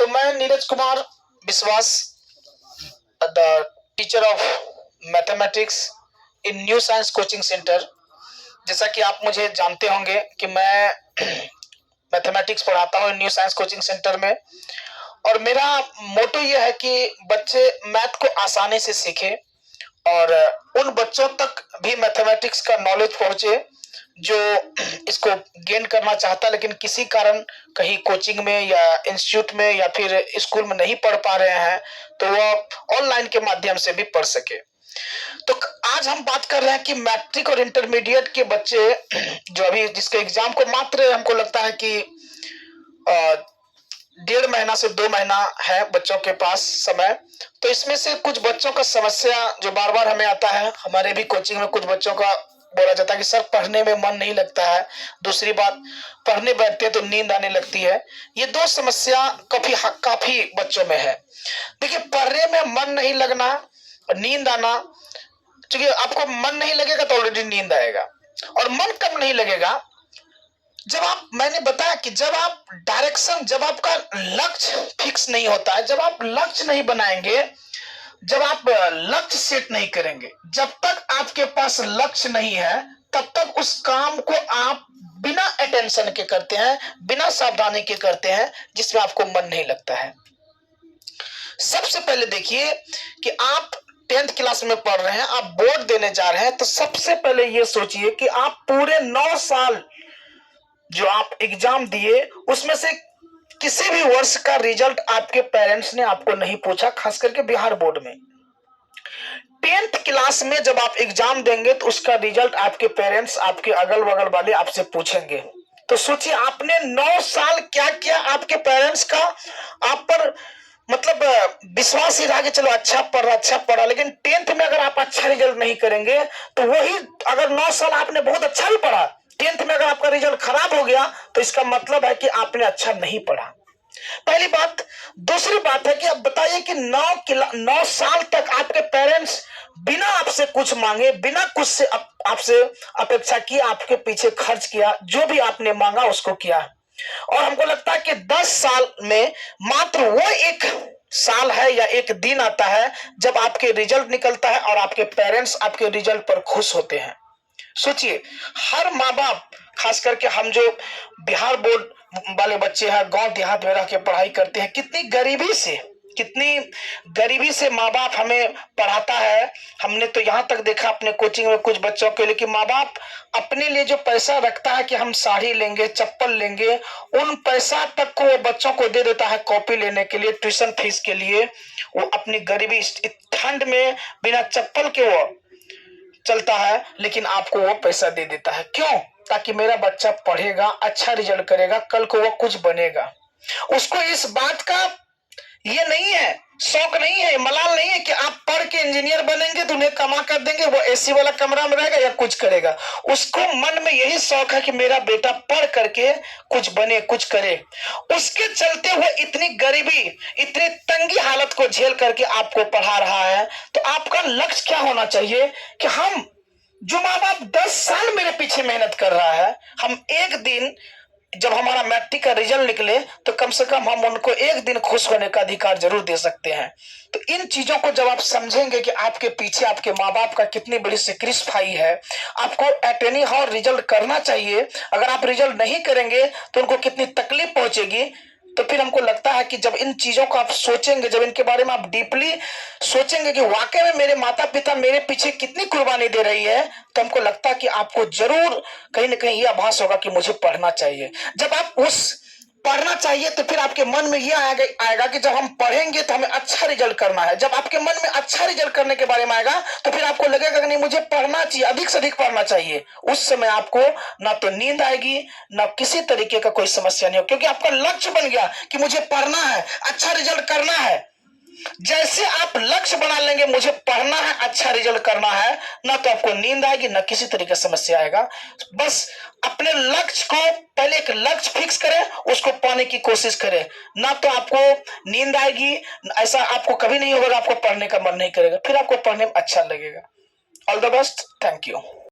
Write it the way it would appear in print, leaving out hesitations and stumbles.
तो मैं नीरज कुमार विश्वास, the teacher of mathematics in new science coaching centre. जैसा कि आप मुझे जानते होंगे कि मैं मैथमेटिक्स पढ़ाता हूँ न्यू साइंस कोचिंग सेंटर में, और मेरा मोटो यह है कि बच्चे मैथ को आसानी से सीखें और उन बच्चों तक भी मैथमेटिक्स का नॉलेज पहुंचे जो इसको गेन करना चाहता लेकिन किसी कारण कहीं कोचिंग में या इंस्टीट्यूट में या फिर स्कूल में नहीं पढ़ पा रहे हैं, तो वह ऑनलाइन के माध्यम से भी पढ़ सके। तो आज हम बात कर रहे हैं कि मैट्रिक और इंटरमीडिएट के बच्चे जो अभी जिसके एग्जाम को मात्र हमको लगता है कि 1.5 महीना से 2 महीना है बच्चों के पास समय। तो इसमें से कुछ बच्चों का समस्या जो बार बार हमें आता है, हमारे भी कोचिंग में कुछ बच्चों का बोला जाता है कि सर पढ़ने में मन नहीं लगता है, दूसरी बात पढ़ने बैठते हैं तो नींद आने लगती है। ये दो समस्या काफी बच्चों में है। देखिए, पढ़ने में मन नहीं लगना और नींद आना, क्योंकि आपको मन नहीं लगेगा तो ऑलरेडी नींद आएगा। और मन कब नहीं लगेगा? मैंने बताया कि जब आपका लक्ष्य फिक्स नहीं होता है, जब आप लक्ष्य नहीं बनाएंगे, जब आप लक्ष्य सेट नहीं करेंगे, जब तक आपके पास लक्ष्य नहीं है तब तक उस काम को आप बिना अटेंशन के करते हैं, बिना सावधानी के करते हैं, जिसमें आपको मन नहीं लगता है। सबसे पहले देखिए कि आप 10th क्लास में पढ़ रहे हैं, आप बोर्ड देने जा रहे हैं, तो सबसे पहले ये सोचिए कि आप पूरे 9 साल जो आप एग्जाम दिए उसमें से किसी भी वर्ष का रिजल्ट आपके पेरेंट्स ने आपको नहीं पूछा, खास करके बिहार बोर्ड में 10th क्लास में जब आप एग्जाम देंगे तो उसका रिजल्ट आपके पेरेंट्स, आपके अगल बगल वाले आपसे पूछेंगे। तो सोचिए आपने 9 साल क्या किया, आपके पेरेंट्स का आप पर मतलब विश्वास ही रहा कि चलो अच्छा पढ़ा, लेकिन 10th में अगर आप अच्छा रिजल्ट नहीं करेंगे तो वही, अगर 9 साल आपने बहुत अच्छा भी पढ़ा, 10th में अगर आपका रिजल्ट खराब हो गया तो इसका मतलब है कि आपने अच्छा नहीं पढ़ा। पहली बात। दूसरी बात है कि अब बताइए कि 9 साल तक आपके पेरेंट्स बिना आपसे कुछ मांगे, बिना कुछ से आपसे अपेक्षा की आपके पीछे खर्च किया, जो भी आपने मांगा उसको किया। और हमको लगता है कि 10 साल में मात्र वो एक साल है या एक दिन आता है जब आपके रिजल्ट निकलता है और आपके पेरेंट्स आपके रिजल्ट पर खुश होते हैं। सोचिए, हर माँ बाप, खास करके हम जो बिहार बोर्ड वाले बच्चे हैं, गांव देहात में रह के पढ़ाई करते हैं, कितनी गरीबी से माँ बाप हमें पढ़ाता है। हमने तो यहाँ तक देखा अपने कोचिंग में कुछ बच्चों के लिए कि माँ बाप अपने लिए जो पैसा रखता है कि हम साड़ी लेंगे, चप्पल लेंगे, उन पैसा तक को वो बच्चों को दे देता है कॉपी लेने के लिए, ट्यूशन फीस के लिए। वो अपनी गरीबी, ठंड में बिना चप्पल के वो चलता है, लेकिन आपको वो पैसा दे देता है। क्यों? ताकि मेरा बच्चा पढ़ेगा, अच्छा रिजल्ट करेगा, कल को वो कुछ बनेगा। उसको इस बात का ये नहीं है, शौक नहीं है, मलाल नहीं है कि आप पढ़ के इंजीनियर बनेंगे तो उन्हें कमा कर देंगे, वो एसी वाला कमरा में रहेगा या कुछ करेगा। उसको मन में यही शौक है कि मेरा बेटा पढ़ करके कुछ बने, कुछ करे। उसके चलते हुए इतनी गरीबी, इतनी तंगी हालत को झेल करके आपको पढ़ा रहा है। तो आपका लक्ष्य क्या होना चाहिए कि हम जो माँ बाप 10 साल मेरे पीछे मेहनत कर रहा है, हम एक दिन जब हमारा मैट्रिक का रिजल्ट निकले तो कम से कम हम उनको एक दिन खुश होने का अधिकार जरूर दे सकते हैं। तो इन चीजों को जब आप समझेंगे कि आपके पीछे आपके माँ बाप का कितनी बड़ी सेक्रीफाई है, आपको एट एनी हाउ रिजल्ट करना चाहिए। अगर आप रिजल्ट नहीं करेंगे तो उनको कितनी तकलीफ पहुंचेगी। तो फिर हमको लगता है कि जब इन चीजों को आप सोचेंगे, जब इनके बारे में आप डीपली सोचेंगे कि वाकई में मेरे माता पिता मेरे पीछे कितनी कुर्बानी दे रही है, तो हमको लगता है कि आपको जरूर कहीं ना कहीं यह आभास होगा कि मुझे पढ़ना चाहिए। जब आप उस पढ़ना चाहिए तो फिर आपके मन में यह आएगा कि जब हम पढ़ेंगे तो हमें अच्छा रिजल्ट करना है। जब आपके मन में अच्छा रिजल्ट करने के बारे में आएगा तो फिर आपको लगेगा कि नहीं, मुझे पढ़ना चाहिए, अधिक से अधिक पढ़ना चाहिए। उस समय आपको ना तो नींद आएगी, ना किसी तरीके का कोई समस्या नहीं हो, क्योंकि आपका लक्ष्य बन गया कि मुझे पढ़ना है, अच्छा रिजल्ट करना है। जैसे आप लक्ष्य बना लेंगे मुझे पढ़ना है, अच्छा रिजल्ट करना है, ना तो आपको नींद आएगी, ना किसी तरीके की समस्या आएगा। बस अपने लक्ष्य को पहले एक लक्ष्य फिक्स करें, उसको पाने की कोशिश करें, ना तो आपको नींद आएगी, ऐसा आपको कभी नहीं होगा, आपको पढ़ने का मन नहीं करेगा, फिर आपको पढ़ने में अच्छा लगेगा। All the best, thank you.